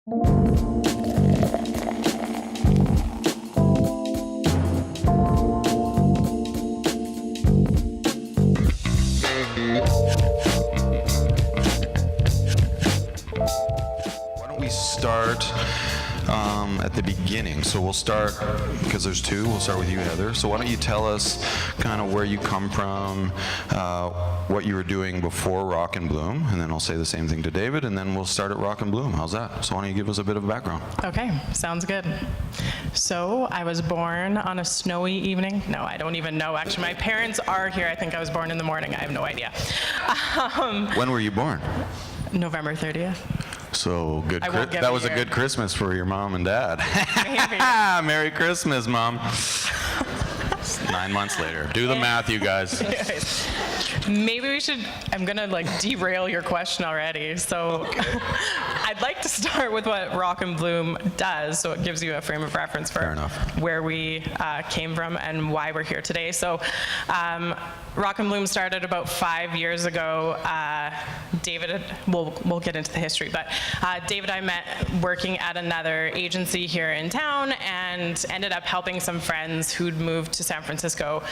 Why don't we start at the beginning? So we'll start, because there's two, we'll start with you, Heather. So why don't you tell us kind of where you come from, what you were doing before Rock and Bloom, and then I'll say the same thing to David, and then we'll start at Rock and Bloom. How's that? So why don't you give us a bit of background? Okay, sounds good. So I was born on a snowy evening. No, I don't even know. Actually, my parents are here. I think I was born in the morning. I have no idea. When were you born? November 30th. So good. That was a good Christmas for your mom and dad. Maybe. Merry Christmas, Mom. 9 months later. Do the math, you guys. Maybe we should, I'm gonna derail your question already. So I'd like to start with what Rock and Bloom does, so it gives you a frame of reference for where we came from and why we're here today. So Rock and Bloom started about 5 years ago. David, we'll get into the history, but David and I met working at another agency here in town and ended up helping some friends who'd moved to San Francisco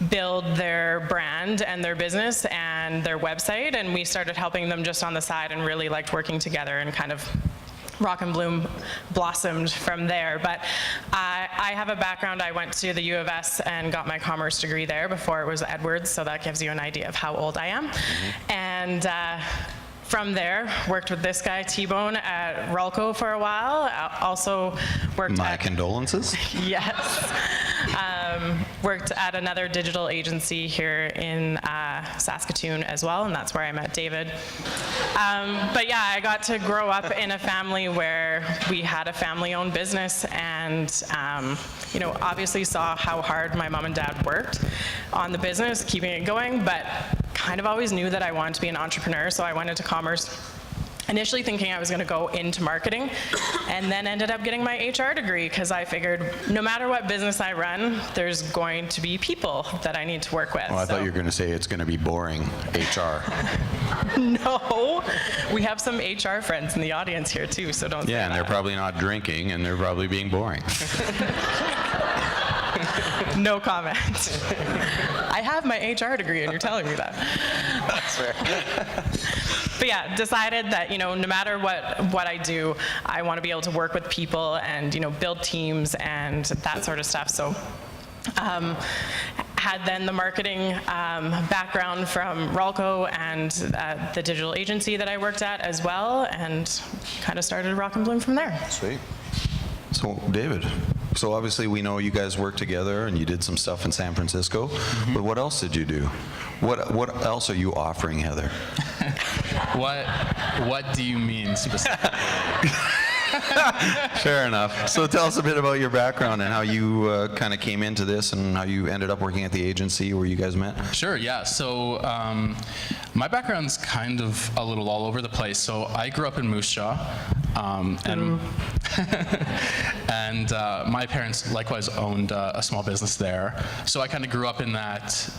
build their brand and their business and their website, and we started helping them just on the side and really liked working together, and kind of Rock and Bloom blossomed from there. But I have a background. I went to the U of S and got my commerce degree there before it was Edwards, so that gives you an idea of how old I am. Mm-hmm. And from there, worked with this guy, T-Bone, at Ralco for a while. Also worked My condolences. Yes. Worked at another digital agency here in Saskatoon as well, and that's where I met David. But yeah, I got to grow up in a family where we had a family-owned business, and obviously saw how hard my mom and dad worked on the business, keeping it going, but kind of always knew that I wanted to be an entrepreneur, so I went into commerce, initially thinking I was going to go into marketing, and then ended up getting my HR degree because I figured no matter what business I run, there's going to be people that I need to work with. Well, I thought you were going to say it's going to be boring HR. No, we have some HR friends in the audience here too, so don't say and that. They're probably not drinking, and they're probably being boring. No comment. I have my HR degree, and you're telling me that. That's fair. But yeah, decided that no matter what I do, I want to be able to work with people and build teams and that sort of stuff. So had then the marketing background from Ralco and the digital agency that I worked at as well, and kind of started Rock and Bloom from there. Sweet. So David, so obviously we know you guys worked together and you did some stuff in San Francisco, but what else did you do? What else are you offering, Heather? What do you mean specifically? Fair enough. So tell us a bit about your background and how you kind of came into this and how you ended up working at the agency where you guys met. Sure, yeah. So my background's kind of a little all over the place. So I grew up in Moose Jaw, and my parents likewise owned a small business there. So I kind of grew up in that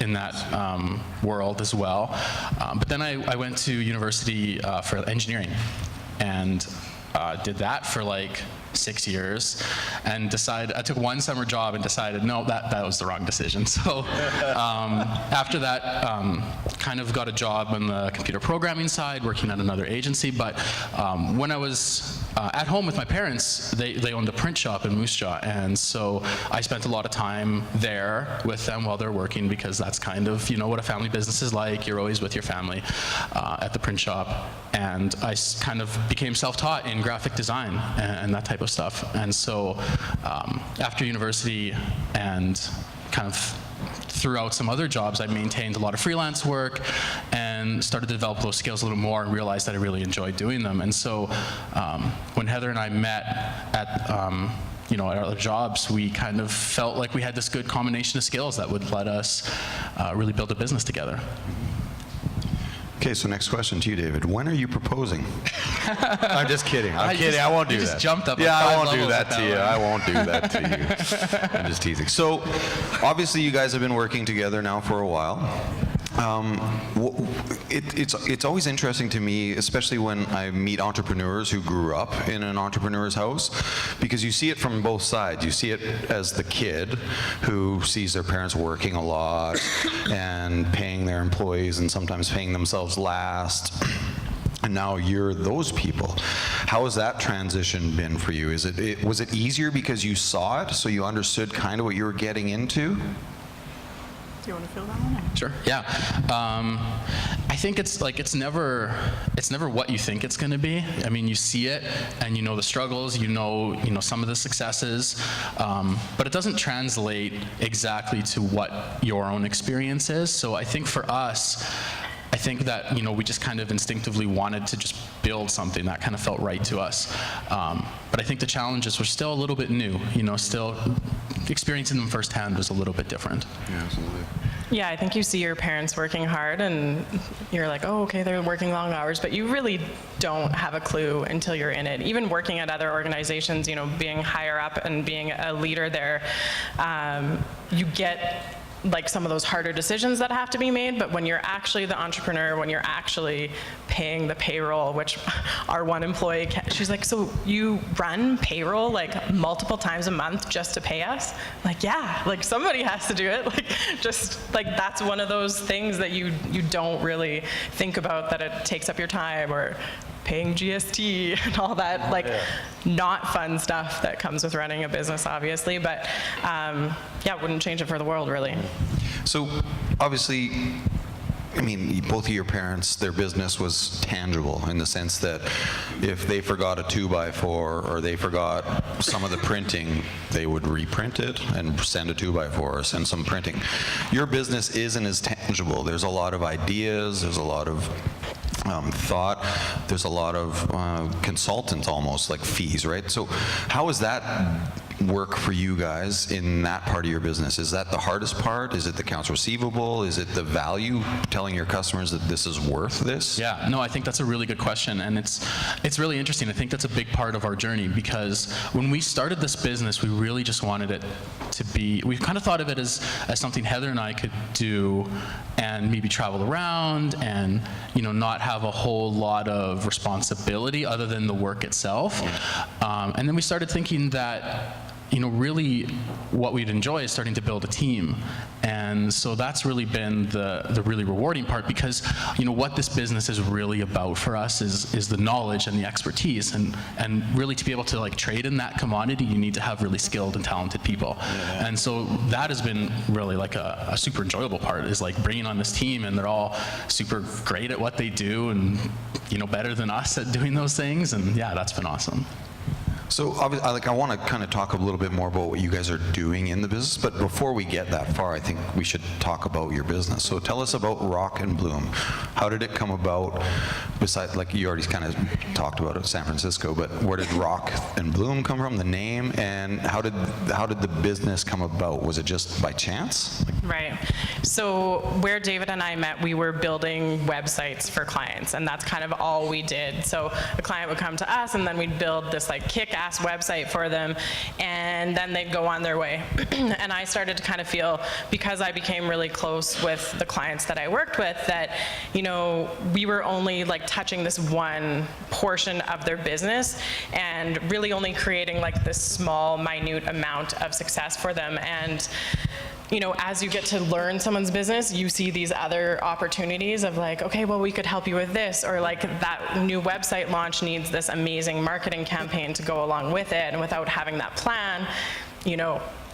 world as well. But then I went to university for engineering, and did that for 6 years, and I took one summer job and decided, no, that was the wrong decision. So after that, kind of got a job on the computer programming side, working at another agency. But when I was at home with my parents, they owned a print shop in Moose Jaw, and so I spent a lot of time there with them while they're working, because that's kind of what a family business is like. You're always with your family at the print shop, and I kind of became self-taught in graphic design and that type of stuff. And so after university and kind of throughout some other jobs, I maintained a lot of freelance work and started to develop those skills a little more, and realized that I really enjoyed doing them. And so when Heather and I met at at our jobs, we kind of felt like we had this good combination of skills that would let us really build a business together. Okay, so next question to you, David. When are you proposing? I'm just kidding. I'm kidding. I won't do that. You just jumped up. Yeah, I won't do that to you. I won't do that to you. I'm just teasing. So, obviously, you guys have been working together now for a while. It's always interesting to me, especially when I meet entrepreneurs who grew up in an entrepreneur's house, because you see it from both sides. You see it as the kid who sees their parents working a lot and paying their employees and sometimes paying themselves last. And now you're those people. How has that transition been for you? Was it easier because you saw it, so you understood kind of what you were getting into? Do you want to fill that one? Sure. Yeah. I think it's never what you think it's going to be. I mean, you see it and you know the struggles, you know some of the successes, but it doesn't translate exactly to what your own experience is. So I think for us, I think that we just kind of instinctively wanted to just build something that kind of felt right to us. But I think the challenges were still a little bit new. Still experiencing them firsthand was a little bit different. Yeah, absolutely. Yeah, I think you see your parents working hard and you're like, oh, okay, they're working long hours, but you really don't have a clue until you're in it. Even working at other organizations, being higher up and being a leader there, you get like some of those harder decisions that have to be made, but when you're actually the entrepreneur, when you're actually paying the payroll, which our one employee, she's like, so you run payroll like multiple times a month just to pay us? Like, yeah, like somebody has to do it. Like, just like that's one of those things that you don't really think about, that it takes up your time, or paying GST and all that, like not fun stuff that comes with running a business, obviously, but yeah, wouldn't change it for the world, really. So obviously, I mean, both of your parents, their business was tangible in the sense that if they forgot a 2x4 or they forgot some of the printing, they would reprint it and send a 2x4 or send some printing. Your business isn't as tangible. There's a lot of ideas, there's a lot of thought, there's a lot of consultant almost, like fees, right? So how is that work for you guys in that part of your business? Is that the hardest part? Is it the accounts receivable? Is it the value, telling your customers that this is worth this? Yeah, no, I think that's a really good question, and it's really interesting. I think that's a big part of our journey, because when we started this business, we really just wanted it to be, we kind of thought of it as something Heather and I could do and maybe travel around and not have a whole lot of responsibility other than the work itself. And then we started thinking that really what we'd enjoy is starting to build a team. And so that's really been the really rewarding part, because what this business is really about for us is the knowledge and the expertise, and really to be able to like trade in that commodity, you need to have really skilled and talented people. Yeah. And so that has been really like a super enjoyable part, is like bringing on this team, and they're all super great at what they do, and better than us at doing those things, and yeah, that's been awesome. So obviously, I want to kind of talk a little bit more about what you guys are doing in the business, but before we get that far, I think we should talk about your business. So tell us about Rock and Bloom. How did it come about? Besides, like you already kind of talked about it, San Francisco, but where did Rock and Bloom come from, the name, and how did the business come about? Was it just by chance? Right. So where David and I met, we were building websites for clients, and that's kind of all we did. So a client would come to us, and then we'd build this like kick-ass website for them, and then they'd go on their way. And I started to kind of feel, because I became really close with the clients that I worked with, that we were only like touching this one portion of their business and really only creating like this small, minute amount of success for them. And as you get to learn someone's business, you see these other opportunities of like, okay, well, we could help you with this, or like that new website launch needs this amazing marketing campaign to go along with it, and without having that plan,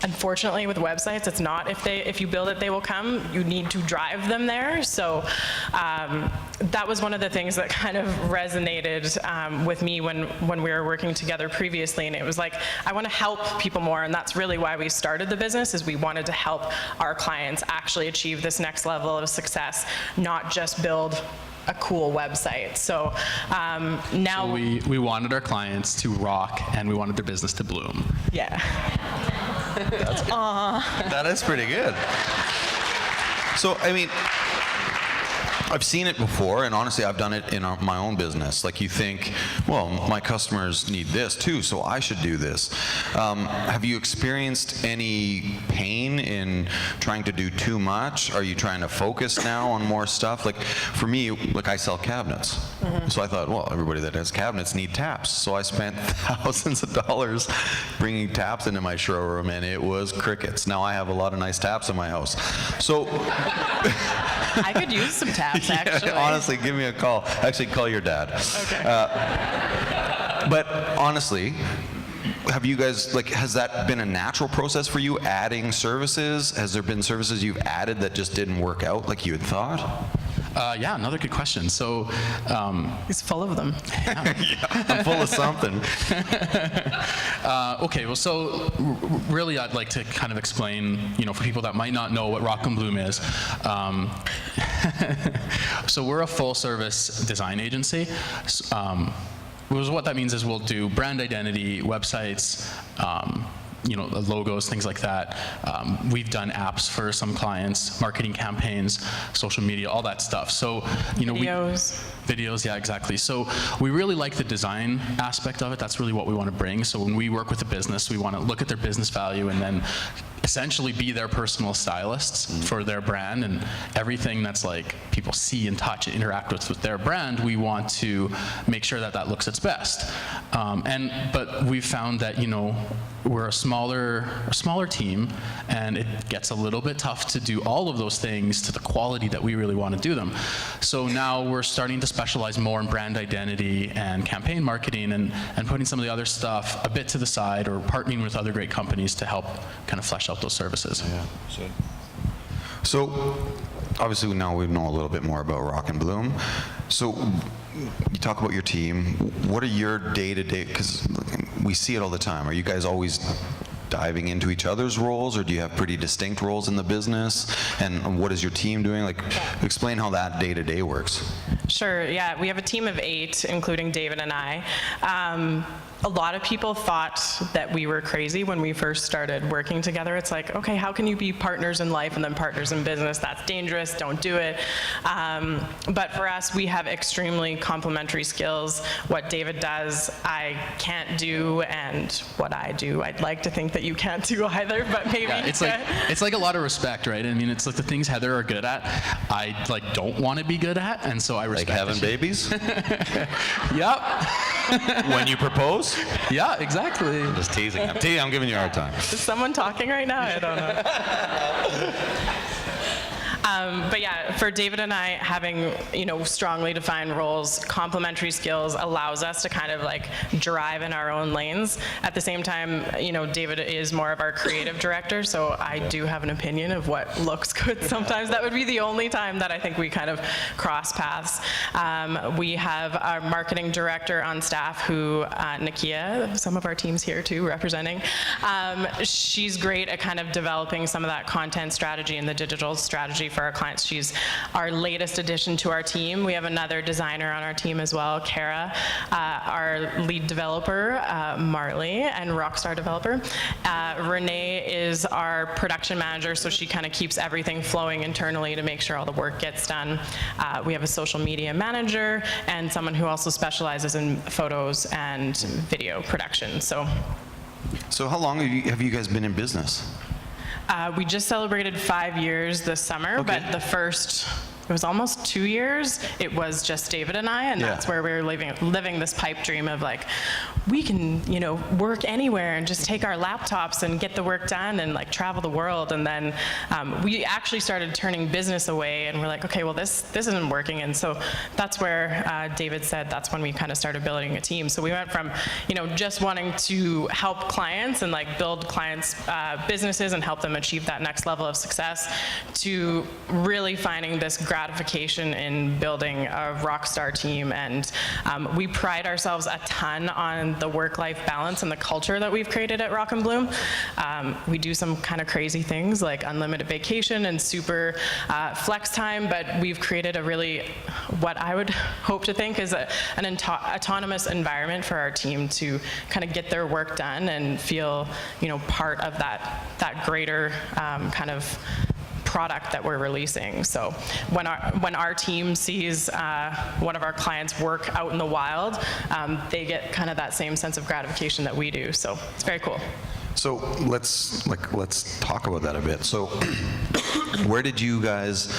unfortunately with websites, it's not if you build it, they will come. You need to drive them there. So that was one of the things that kind of resonated with me when we were working together previously. And it was like, I want to help people more. And that's really why we started the business, is we wanted to help our clients actually achieve this next level of success, not just build a cool website. So now so we wanted our clients to rock, and we wanted their business to bloom. Yeah. That's good. That is pretty good. So, I mean, I've seen it before, and honestly, I've done it in my own business. Like, you think, well, my customers need this too, so I should do this. Have you experienced any pain in trying to do too much? Are you trying to focus now on more stuff? Like, for me, like, I sell cabinets. So I thought, well, everybody that has cabinets need taps. So I spent thousands of dollars bringing taps into my showroom, and it was crickets. Now I have a lot of nice taps in my house. So I could use some taps, actually. Honestly, give me a call. Actually, call your dad. Okay. But honestly, have you guys, like, has that been a natural process for you, adding services? Has there been services you've added that just didn't work out like you had thought? Yeah, another good question. So, He's full of them. Yeah, I'm full of something. okay, well, so really I'd like to kind of explain, for people that might not know what Rock and Bloom is. So we're a full-service design agency. What that means is we'll do brand identity, websites, logos, things like that. We've done apps for some clients, marketing campaigns, social media, all that stuff. So, videos, yeah, exactly. So we really like the design aspect of it. That's really what we want to bring. So when we work with a business, we want to look at their business value and then essentially be their personal stylists for their brand, and everything that's like people see and touch and interact with their brand, we want to make sure that that looks its best. But we've found that we're a smaller team, and it gets a little bit tough to do all of those things to the quality that we really want to do them. So now we're starting to specialize more in brand identity and campaign marketing, and putting some of the other stuff a bit to the side, or partnering with other great companies to help kind of flesh out those services. Yeah. So obviously now we know a little bit more about Rock and Bloom. So you talk about your team. What are your day-to-day, because we see it all the time. Are you guys always diving into each other's roles, or do you have pretty distinct roles in the business? And what is your team doing? Like, explain how that day-to-day works. Sure, yeah. We have a team of 8, including David and I. A lot of people thought that we were crazy when we first started working together. It's like, okay, how can you be partners in life and then partners in business? That's dangerous, don't do it. But for us, we have extremely complementary skills. What David does, I can't do, and what I do, I'd like to think that you can't do either, but maybe. Yeah, it's like a lot of respect, right? I mean, it's like the things Heather are good at, I don't want to be good at, and so I respect. Like having babies? Yep. When you propose? Yeah, exactly. I'm just teasing. I'm giving you a hard time. Is someone talking right now? I don't know. But yeah, for David and I, having strongly defined roles, complementary skills allows us to kind of like drive in our own lanes. At the same time, David is more of our creative director, so I do have an opinion of what looks good sometimes. That would be the only time that I think we kind of cross paths. We have our marketing director on staff, who Nakia, some of our teams here too, representing. She's great at kind of developing some of that content strategy and the digital strategy for our clients. She's our latest addition to our team. We have another designer on our team as well, Kara, our lead developer, Marley, and Rockstar developer. Renee is our production manager, so she kind of keeps everything flowing internally to make sure all the work gets done. We have a social media manager and someone who also specializes in photos and video production. So how long have you guys been in business? We just celebrated 5 years this summer, Okay. but it was almost 2 years. It was just David and I, and that's where we were living this pipe dream of like, we can, work anywhere and just take our laptops and get the work done and like travel the world. And then we actually started turning business away, and we're like, okay, well this isn't working. And so that's where David said that's when we kind of started building a team. So we went from, just wanting to help clients and like build clients' businesses and help them achieve that next level of success, to really finding this gratification in building a rock star team. And we pride ourselves a ton on the work-life balance and the culture that we've created at Rock and Bloom. We do some kind of crazy things like unlimited vacation and super flex time, but we've created a really, what I would hope to think is an autonomous environment for our team to kind of get their work done and feel, part of that greater kind of product that we're releasing. So when our team sees one of our clients work out in the wild, they get kind of that same sense of gratification that we do. So it's very cool. So let's talk about that a bit. So where did you guys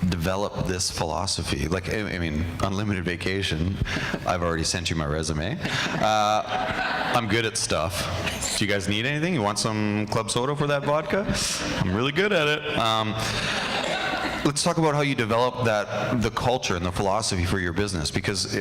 develop this philosophy? Like, I mean, unlimited vacation. I've already sent you my resume. I'm good at stuff. Do you guys need anything? You want some club soda for that vodka? I'm really good at it. Let's talk about how you develop the culture and the philosophy for your business, because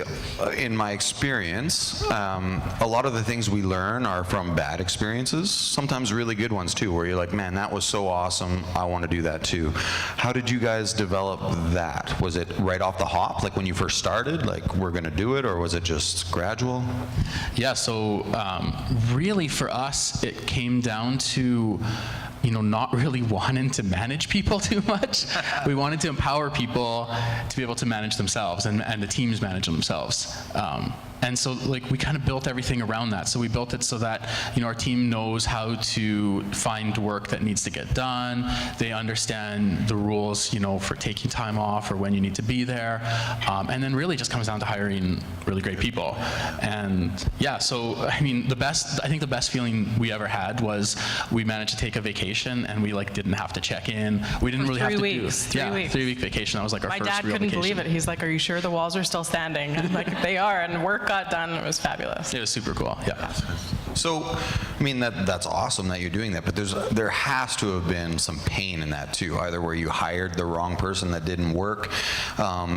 in my experience, a lot of the things we learn are from bad experiences, sometimes really good ones too, where you're like, man, that was so awesome, I want to do that too. How did you guys develop that? Was it right off the hop, like when you first started, like we're going to do it, or was it just gradual? Yeah, so really for us, it came down to not really wanting to manage people too much. We wanted to empower people to be able to manage themselves and the teams manage themselves. And so like we kind of built everything around that. So we built it so that our team knows how to find work that needs to get done. They understand the rules for taking time off or when you need to be there. And then really just comes down to hiring really great people. And yeah, so I mean I think the best feeling we ever had was we managed to take a vacation and we like didn't have to check in. We didn't really have to do 3 weeks. 3 week vacation. That was like our My first dad real couldn't vacation. believe it. He's like, "Are you sure the walls are still standing?" I'm like, "They are," and work got done. It was fabulous. It was super cool. Yeah. So, I mean, that's awesome that you're doing that, but there has to have been some pain in that too, either where you hired the wrong person that didn't work,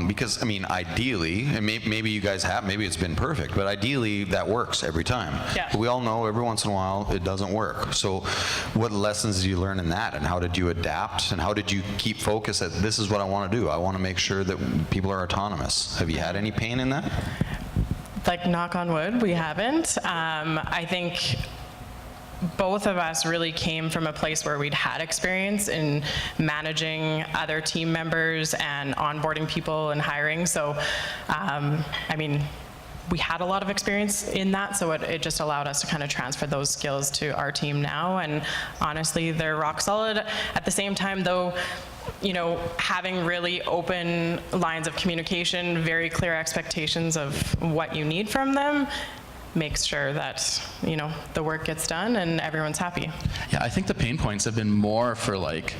because, I mean, ideally, and maybe you guys have, maybe it's been perfect, but ideally that works every time. Yeah. But we all know every once in a while it doesn't work. So what lessons did you learn in that, and how did you adapt, and how did you keep focus that this is what I want to do? I want to make sure that people are autonomous. Have you had any pain in that? Like, knock on wood, we haven't. I think both of us really came from a place where we'd had experience in managing other team members and onboarding people and hiring. So, I mean, we had a lot of experience in that, so it just allowed us to kind of transfer those skills to our team now. And honestly, they're rock solid. At the same time, though, having really open lines of communication, very clear expectations of what you need from them, makes sure that, the work gets done and everyone's happy. Yeah, I think the pain points have been more for like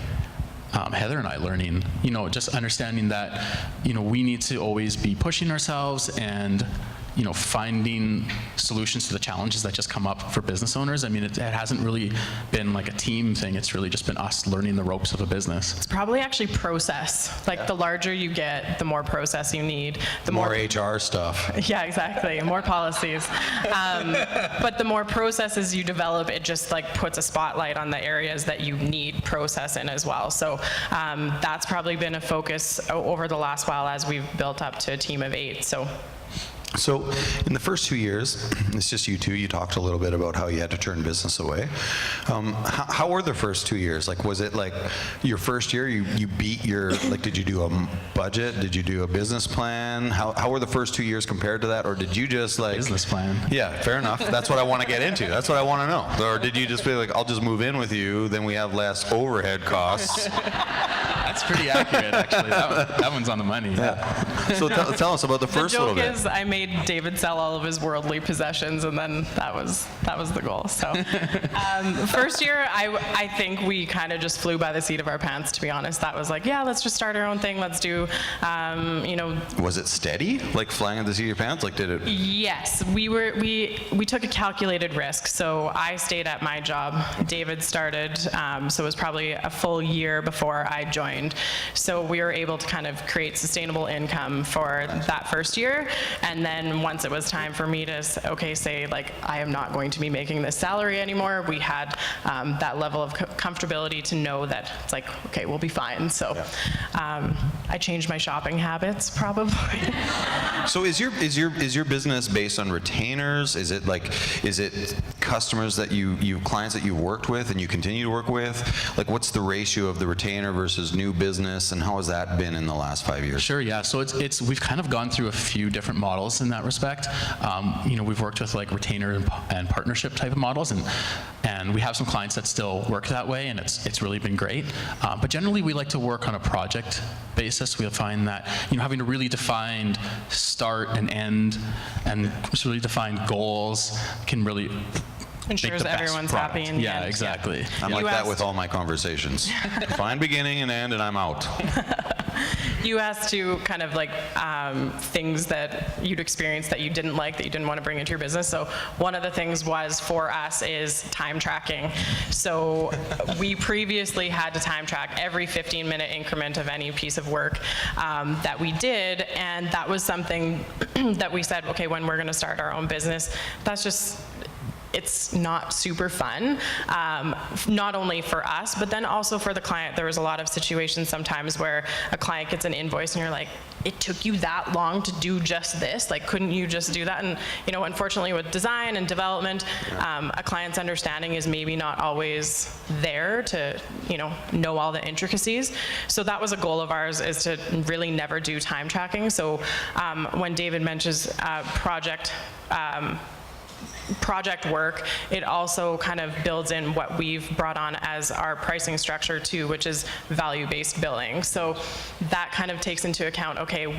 Heather and I learning, just understanding that, we need to always be pushing ourselves and finding solutions to the challenges that just come up for business owners. I mean, it hasn't really been like a team thing. It's really just been us learning the ropes of a business. It's probably actually process. Like, the larger you get, the more process you need. The more HR stuff. Yeah, exactly. More policies. But the more processes you develop, it just like puts a spotlight on the areas that you need process in as well. So that's probably been a focus over the last while as we've built up to a team of 8. So in the first 2 years, it's just you two, you talked a little bit about how you had to turn business away. How were the first 2 years? Like, was it like your first year, you beat your, like, did you do a budget? Did you do a business plan? How were the first 2 years compared to that? Or did you just like... Business plan. Yeah, fair enough. That's what I want to get into. That's what I want to know. Or did you just be like, I'll just move in with you, then we have less overhead costs? That's pretty accurate, actually. That one's on the money. Yeah. So tell us about the first little bit. The joke is I made David sell all of his worldly possessions, and then that was the goal. So first year, I think we kind of just flew by the seat of our pants, to be honest. That was like, yeah, let's just start our own thing. Let's do, Was it steady, like flying at the seat of your pants? Like, did it? Yes, we took a calculated risk. So I stayed at my job. David started, so it was probably a full year before I joined. So we were able to kind of create sustainable income for that first year. And then once it was time for me to, say, like, I am not going to be making this salary anymore, we had that level of comfortability to know that it's like, okay, we'll be fine. So I changed my shopping habits, probably. So is your business based on retainers? Is it customers that clients that you've worked with and you continue to work with? Like, what's the ratio of the retainer versus new business, and how has that been in the last 5 years? Sure, yeah. So we've kind of gone through a few different models in that respect. We've worked with like retainer and partnership type of models, and we have some clients that still work that way, and it's really been great. But generally, we like to work on a project basis. We'll find that having a really defined start and end, and really defined goals can really ensures that everyone's happy in the end. Yeah, exactly. Yeah. I'm like that with all my conversations. Define beginning and end, and I'm out. You asked to kind of like things that you'd experienced that you didn't like, that you didn't want to bring into your business. So one of the things was for us is time tracking. So we previously had to time track every 15-minute increment of any piece of work that we did, and that was something that we said, okay, when we're going to start our own business, it's not super fun, not only for us, but then also for the client. There was a lot of situations sometimes where a client gets an invoice and you're like, it took you that long to do just this? Like, couldn't you just do that? And unfortunately with design and development, a client's understanding is maybe not always there to, know all the intricacies. So that was a goal of ours, is to really never do time tracking. So when David mentions project work, it also kind of builds in what we've brought on as our pricing structure too, which is value-based billing. So that kind of takes into account, okay,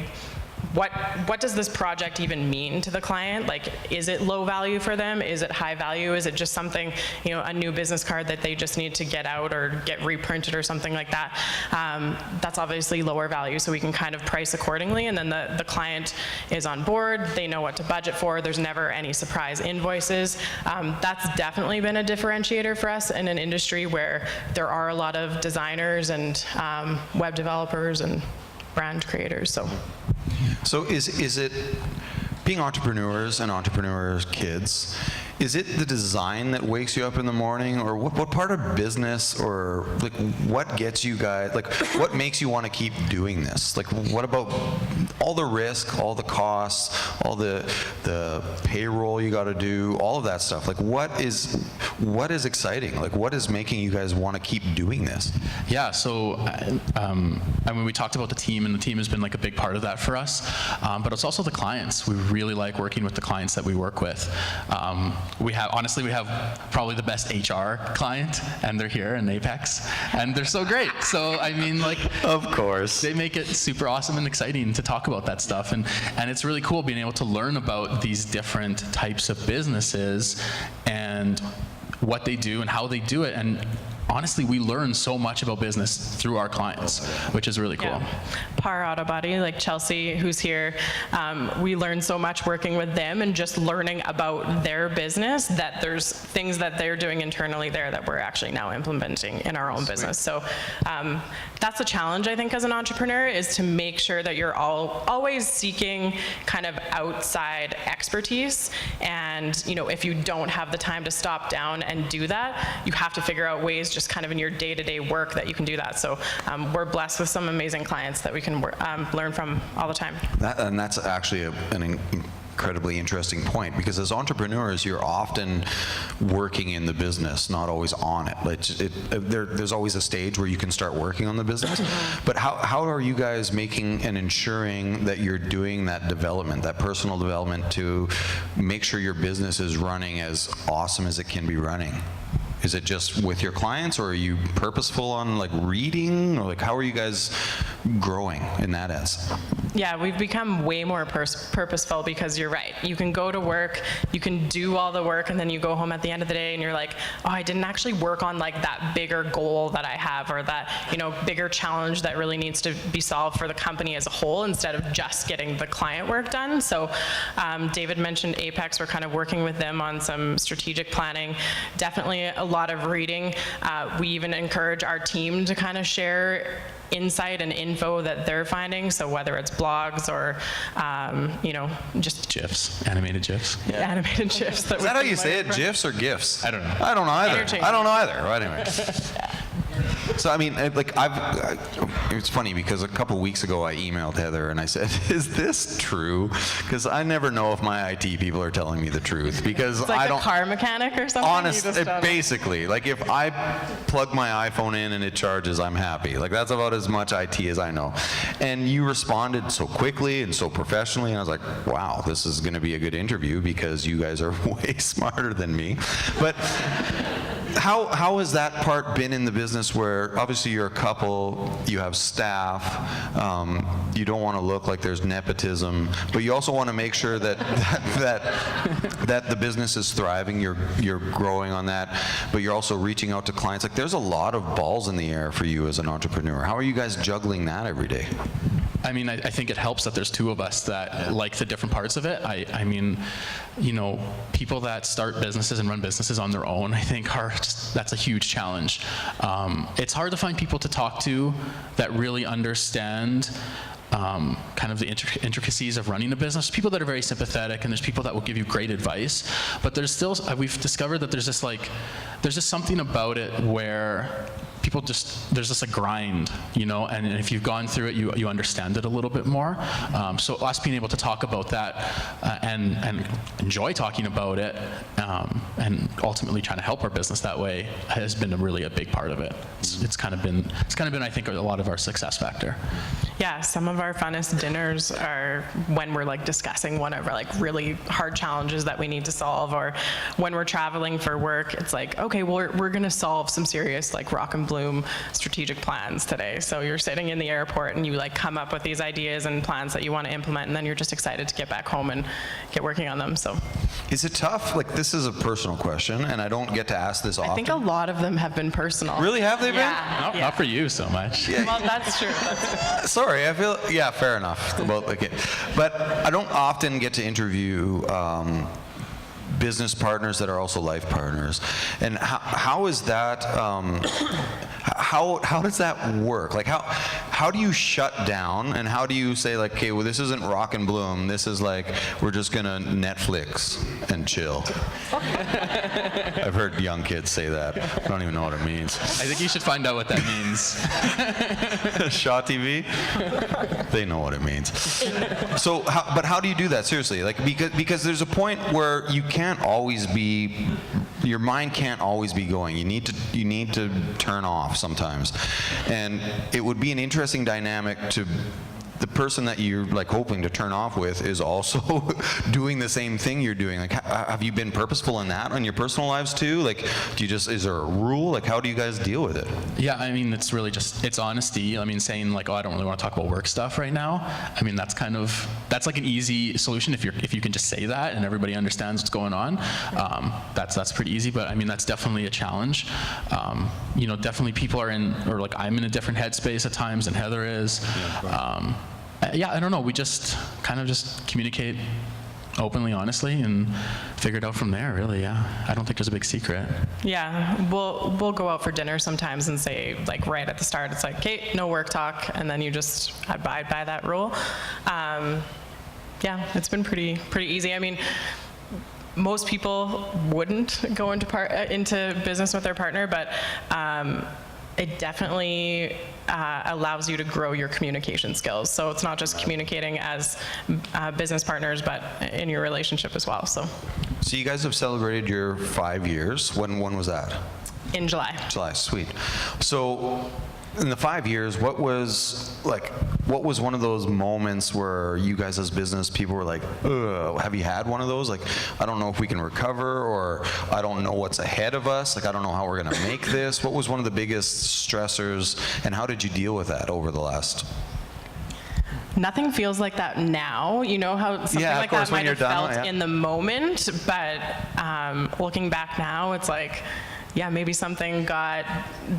what does this project even mean to the client? Like, is it low value for them? Is it high value? Is it just something, a new business card that they just need to get out or get reprinted or something like that? That's obviously lower value, so we can kind of price accordingly, and then the client is on board, they know what to budget for, there's never any surprise invoices. That's definitely been a differentiator for us in an industry where there are a lot of designers and web developers and brand creators. So is it, being entrepreneurs and entrepreneurs' kids, is it the design that wakes you up in the morning, or what part of business, or like what gets you guys, like what makes you want to keep doing this? Like, what about all the risk, all the costs, all the payroll you got to do, all of that stuff? Like, what is exciting? Like, what is making you guys want to keep doing this? Yeah, so I mean, we talked about the team, and the team has been like a big part of that for us, but it's also the clients. We really like working with the clients that we work with. We have probably the best HR client, and they're here in Apex, and they're so great. So I mean, like, of course, they make it super awesome and exciting to talk about that stuff, and it's really cool being able to learn about these different types of businesses and what they do and how they do it. And honestly, we learn so much about business through our clients, which is really cool. Yeah. Par Auto Body, like Chelsea, who's here, we learn so much working with them and just learning about their business, that there's things that they're doing internally there that we're actually now implementing in our own business. So that's a challenge, I think, as an entrepreneur, is to make sure that you're always seeking kind of outside expertise. And if you don't have the time to stop down and do that, you have to figure out ways just kind of in your day-to-day work that you can do that. So we're blessed with some amazing clients that we can learn from all the time. And that's actually an incredibly interesting point, because as entrepreneurs, you're often working in the business, not always on it. Like there's always a stage where you can start working on the business. But how are you guys making and ensuring that you're doing that development, that personal development, to make sure your business is running as awesome as it can be running? Is it just with your clients, or are you purposeful on like reading, or like how are you guys growing in that sense? Yeah, we've become way more purposeful, because you're right. You can go to work, you can do all the work, and then you go home at the end of the day and you're like, oh, I didn't actually work on like that bigger goal that I have, or that, bigger challenge that really needs to be solved for the company as a whole, instead of just getting the client work done. So David mentioned Apex. We're kind of working with them on some strategic planning. Definitely a lot of reading. We even encourage our team to kind of share insight and info that they're finding. So whether it's blogs or, just GIFs, animated GIFs. Yeah. Animated GIFs. Is that how you say it? GIFs or GIFs? I don't know. I don't know either. I don't know either. Well, anyway. So I mean, it's funny because a couple weeks ago I emailed Heather and I said, "Is this true?" Because I never know if my IT people are telling me the truth because It's like I don't. a car mechanic or something? Honestly, basically, like if I plug my iPhone in and it charges, I'm happy. Like that's about as much IT as I know. And you responded so quickly and so professionally, and I was like, wow, this is going to be a good interview because you guys are way smarter than me. But how has that part been in the business where obviously you're a couple, you have staff, you don't want to look like there's nepotism, but you also want to make sure that that the business is thriving, you're growing on that, but you're also reaching out to clients. Like there's a lot of balls in the air for you as an entrepreneur. How are you guys juggling that every day? I mean, I think it helps that there's two of us that like the different parts of it. I mean, you know, people that start businesses and run businesses on their own, I think that's a huge challenge. It's hard to find people to talk to that really understand kind of the intricacies of running a business. People that are very sympathetic, and there's people that will give you great advice, but there's still, we've discovered that there's just something about it where there's just a grind, you know, and if you've gone through it, you understand it a little bit more. So us being able to talk about that and enjoy talking about it, and ultimately trying to help our business that way has been really a big part of it. It's kind of been I think a lot of our success factor. Yeah, some of our funnest dinners are when we're like discussing one of our like really hard challenges that we need to solve, or when we're traveling for work, it's like, okay, well, we're gonna solve some serious like rock and bloom strategic plans today. So you're sitting in the airport and you like come up with these ideas and plans that you want to implement, and then you're just excited to get back home and get working on them. So is it tough? Like this is a personal question, and I don't get to ask this often. I think a lot of them have been personal. Really, have they been? Yeah. Not for you so much. Yeah. Well, that's true. Sorry, I feel, yeah, fair enough. But I don't often get to interview business partners that are also life partners. And how is that, how does that work? Like how do you shut down, and how do you say like, okay, well, this isn't rock and bloom, this is like, we're just gonna Netflix and chill. I've heard young kids say that. I don't even know what it means. I think you should find out what that means. Shaw TV? They know what it means. So, but how do you do that? Seriously, like because there's a point where you can't always be, your mind can't always be going. You need to turn off sometimes, and it would be an interesting dynamic to. The person that you're like hoping to turn off with is also doing the same thing you're doing. Like, have you been purposeful in that on your personal lives too? Like, is there a rule? Like, how do you guys deal with it? Yeah, I mean, it's really it's honesty. I mean, saying like, oh, I don't really want to talk about work stuff right now. I mean, that's like an easy solution if you can just say that and everybody understands what's going on. That's pretty easy, but I mean, that's definitely a challenge. You know, definitely people are or like I'm in a different headspace at times than Heather is. Yeah, I don't know. We just kind of just communicate openly, honestly, and figure it out from there, really, yeah. I don't think there's a big secret. Yeah, we'll go out for dinner sometimes and say, like, right at the start, it's like, okay, no work talk, and then you just abide by that rule. Yeah, it's been pretty easy. I mean, most people wouldn't go into business with their partner, but it definitely allows you to grow your communication skills. So it's not just communicating as business partners, but in your relationship as well. So you guys have celebrated your 5 years. When was that? In July. July, sweet. So in the 5 years, what was one of those moments where you guys as business people were like, ugh, have you had one of those? Like, I don't know if we can recover, or I don't know what's ahead of us. Like, I don't know how we're gonna make this. What was one of the biggest stressors, and how did you deal with that over the last? Nothing feels like that now. You know how something like that might have felt in the moment, but looking back now, it's like, yeah, maybe something got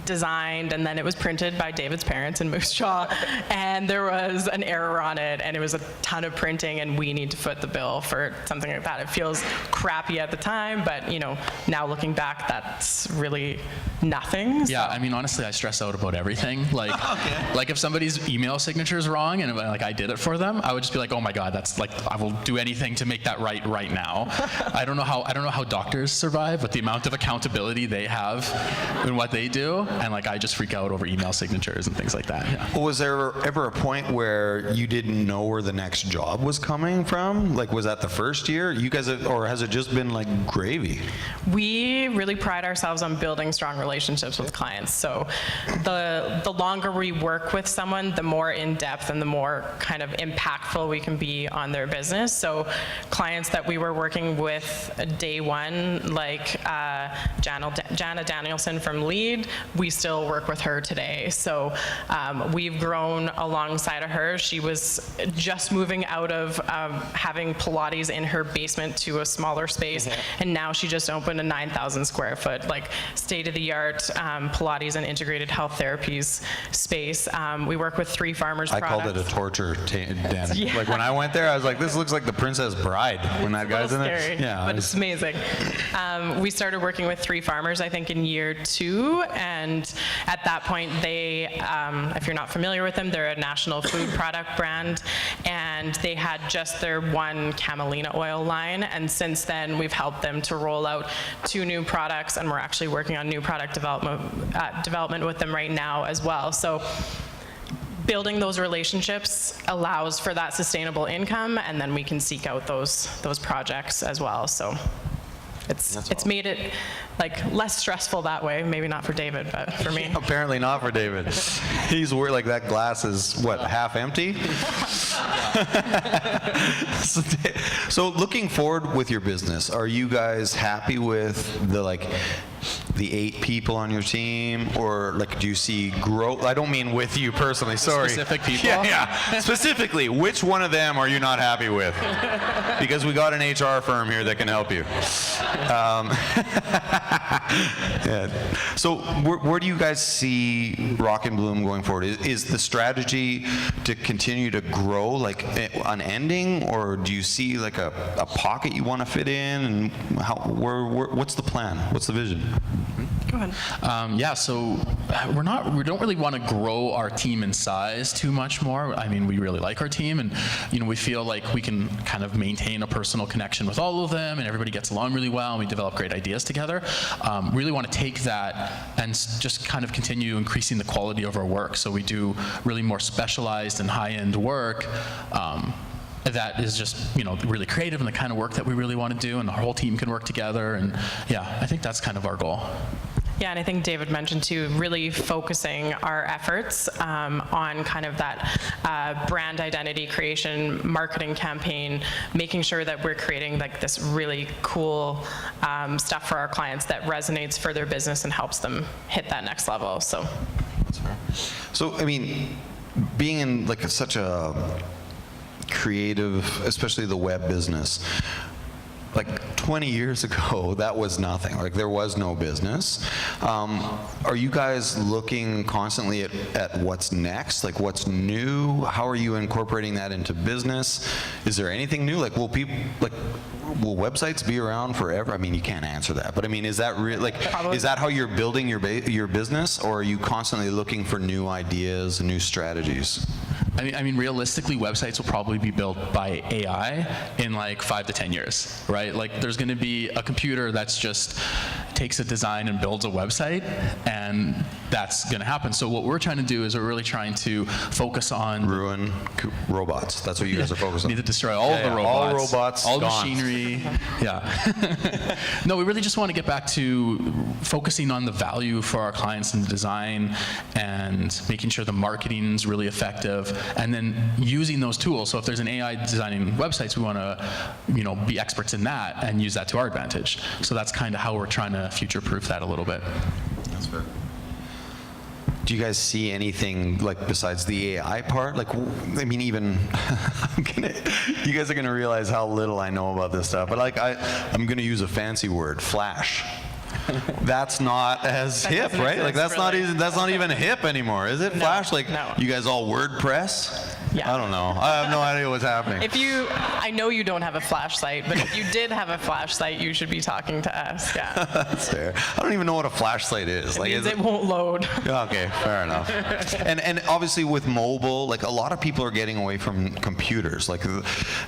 designed and then it was printed by David's parents in Moose Jaw, and there was an error on it, and it was a ton of printing, and we need to foot the bill for something like that. It feels crappy at the time, but you know, now looking back, that's really nothing. So. Yeah, I mean, honestly, I stress out about everything. Like, like if somebody's email signature is wrong and like I did it for them, I would just be like, oh my God, that's like, I will do anything to make that right now. I don't know how doctors survive with the amount of accountability they have in what they do, and like I just freak out over email signatures and things like that. Yeah. Was there ever a point where you didn't know where the next job was coming from? Like, was that the first year? You guys, or has it just been like gravy? We really pride ourselves on building strong relationships with clients. So the longer we work with someone, the more in-depth and the more kind of impactful we can be on their business. So clients that we were working with day one, like Jana Danielson from Lead, we still work with her today. So we've grown alongside of her. She was just moving out of having Pilates in her basement to a smaller space, and now she just opened a 9,000 square foot, like state-of-the-art Pilates and integrated health therapies space. We work with 3 Farmers I products. called it a torture den. Yeah. Like when I went there, I was like, this looks like the Princess Bride when that guy's in there. Scary, Yeah, but it's amazing. We started working with 3 Farmers, I think, in year 2, and at that point, they, if you're not familiar with them, they're a national food product brand, and they had just their one camelina oil line, and since then, we've helped them to roll out 2 new products, and we're actually working on new product development with them right now as well. So building those relationships allows for that sustainable income, and then we can seek out those projects as well. So it's made it like less stressful that way. Maybe not for David, but for me. Apparently not for David. He's worried like that glass is, what, half empty? So looking forward with your business, are you guys happy with the 8 people on your team, or like do you see growth? I don't mean with you personally, sorry. Specific people? Yeah. Specifically, which one of them are you not happy with? Because we got an HR firm here that can help you. Yeah. So where do you guys see Rock and Bloom going forward? Is the strategy to continue to grow like unending, or do you see like a pocket you want to fit in, and what's the plan? What's the vision? Go ahead. Yeah, so we don't really want to grow our team in size too much more. I mean, we really like our team, and we feel like we can kind of maintain a personal connection with all of them, and everybody gets along really well, and we develop great ideas together. Really want to take that and just kind of continue increasing the quality of our work. So we do really more specialized and high-end work. That is just, really creative and the kind of work that we really want to do, and the whole team can work together. And yeah, I think that's kind of our goal. Yeah, and I think David mentioned too, really focusing our efforts on kind of that brand identity creation, marketing campaign, making sure that we're creating like this really cool stuff for our clients that resonates for their business and helps them hit that next level. So, So I mean, being in like such a creative, especially the web business, like 20 years ago, that was nothing. Like there was no business. Are you guys looking constantly at what's next? Like what's new? How are you incorporating that into business? Is there anything new? Like will websites be around forever? I mean, you can't answer that, but I mean, is that is that how you're building your business, or are you constantly looking for new ideas and new strategies? I mean, realistically, websites will probably be built by AI in like 5 to 10 years, right? Like, there's going to be a computer that's just takes a design and builds a website, and that's going to happen. So what we're trying to do is we're really trying to focus on ruin robots. That's what you guys are focused on. Need to destroy all of the robots, all robots, all gone. machinery. Yeah. No, we really just want to get back to focusing on the value for our clients in the design, and making sure the marketing is really effective, and then using those tools. So if there's an AI designing websites, we want to, be experts in that and use that to our advantage. So that's kind of how we're trying to future-proof that a little bit. That's fair. Do you guys see anything like besides the AI part? Like, I mean, even you guys are gonna realize how little I know about this stuff. But like, I'm gonna use a fancy word, Flash. That's not as hip, right? Like that's not even hip anymore, is it? No, Flash, like no. you guys all WordPress? Yeah. I don't know. I have no idea what's happening. I know you don't have a flash site, but if you did have a flash site, you should be talking to us. Yeah. That's fair. I don't even know what a flashlight is. It means it won't load. Okay, fair enough. And obviously with mobile, like a lot of people are getting away from computers. Like,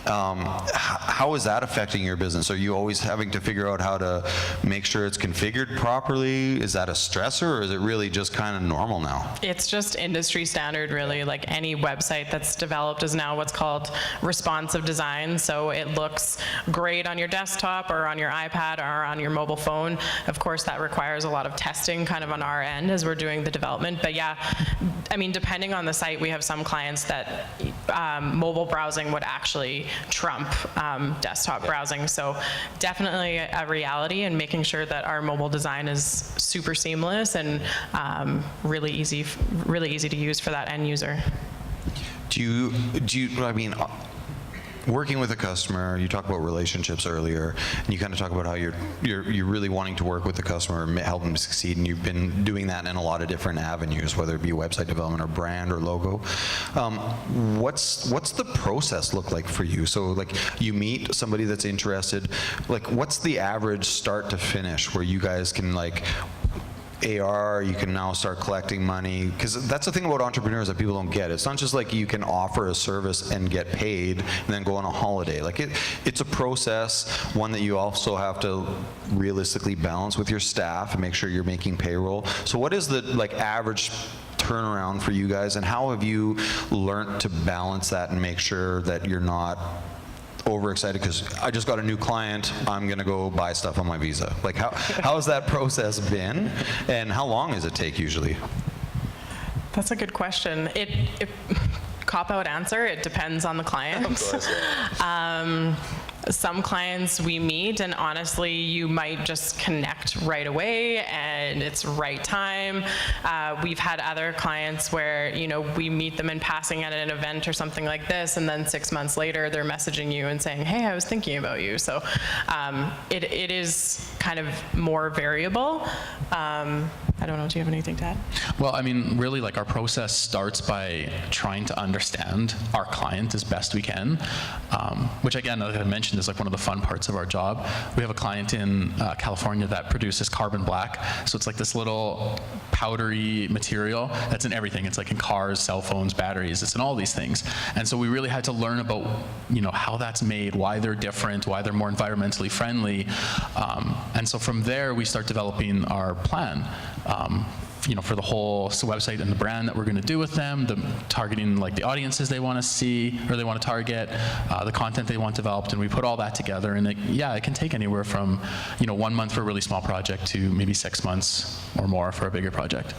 how is that affecting your business? Are you always having to figure out how to make sure it's configured properly? Is that a stressor, or is it really just kind of normal now? It's just industry standard, really. Like any website that's developed is now what's called responsive design. So it looks great on your desktop or on your iPad or on your mobile phone. Of course, that requires a lot of testing kind of on our end as we're doing the development. But yeah, I mean, depending on the site, we have some clients that mobile browsing would actually trump desktop browsing. So definitely a reality, and making sure that our mobile design is super seamless and really easy to use for that end user. Do you, I mean, working with a customer, you talked about relationships earlier, and you kind of talk about how you're really wanting to work with the customer and help them succeed, and you've been doing that in a lot of different avenues, whether it be website development or brand or logo. What's the process look like for you? So like you meet somebody that's interested, like what's the average start to finish where you guys can like AR, you can now start collecting money? Because that's the thing about entrepreneurs that people don't get. It's not just like you can offer a service and get paid and then go on a holiday. Like it's a process, one that you also have to realistically balance with your staff and make sure you're making payroll. So what is the like average turnaround for you guys, and how have you learned to balance that and make sure that you're not overexcited because I just got a new client, I'm gonna go buy stuff on my Visa? Like how has that process been, and how long does it take usually? That's a good question. It cop-out answer, it depends on the client. Of course, yeah. Some clients we meet, and honestly, you might just connect right away and it's right time. We've had other clients where, you know, we meet them in passing at an event or something like this, and then 6 months later, they're messaging you and saying, hey, I was thinking about you. So it is kind of more variable. I don't know, do you have anything to add? Well, I mean, really, like, our process starts by trying to understand our client as best we can, which, again, like I mentioned, is like one of the fun parts of our job. We have a client in California that produces carbon black, so it's like this little powdery material that's in everything. It's like in cars, cell phones, batteries, it's in all these things. And so we really had to learn about, you know, how that's made, why they're different, why they're more environmentally friendly. And so from there, we start developing our plan. You know, for the whole website and the brand that we're going to do with them, targeting like the audiences they want to see or they want to target, the content they want developed, and we put all that together. And it can take anywhere from, you know, 1 month for a really small project to maybe 6 months or more for a bigger project.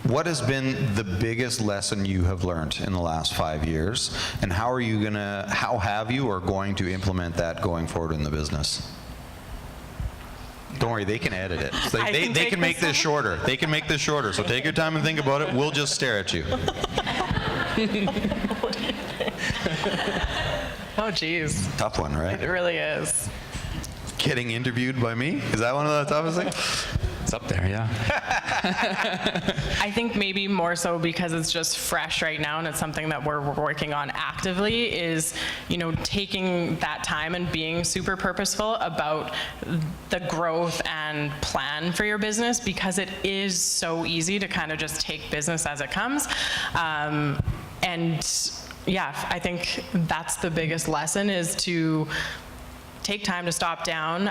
What has been the biggest lesson you have learned in the last 5 years, and how have you or going to implement that going forward in the business? Don't worry, they can edit it. So they can make this shorter. They can make this shorter. So take your time and think about it. We'll just stare at you. Oh, geez. Tough one, right? It really is. Getting interviewed by me? Is that one of the toughest things? It's up there, yeah. I think maybe more so because it's just fresh right now, and it's something that we're working on actively, is, you know, taking that time and being super purposeful about the growth and plan for your business, because it is so easy to kind of just take business as it comes. And yeah, I think that's the biggest lesson, is to take time to stop down.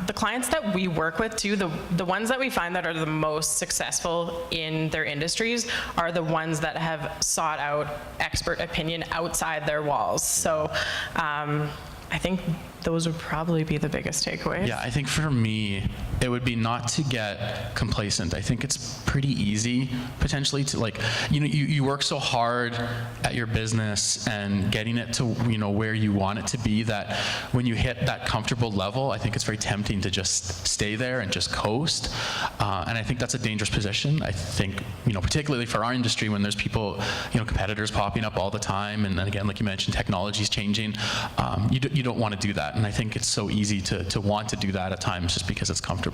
The clients that we work with too, the ones that we find that are the most successful in their industries are the ones that have sought out expert opinion outside their walls. So I think those would probably be the biggest takeaways. Yeah, I think for me, it would be not to get complacent. I think it's pretty easy, potentially, to, like, you know, you work so hard at your business and getting it to, you know, where you want it to be, that when you hit that comfortable level, I think it's very tempting to just stay there and just coast. And I think that's a dangerous position. I think, you know, particularly for our industry, when there's people, you know, competitors popping up all the time, and then again, like you mentioned, technology's changing, you don't want to do that. And I think it's so easy to want to do that at times just because it's comfortable.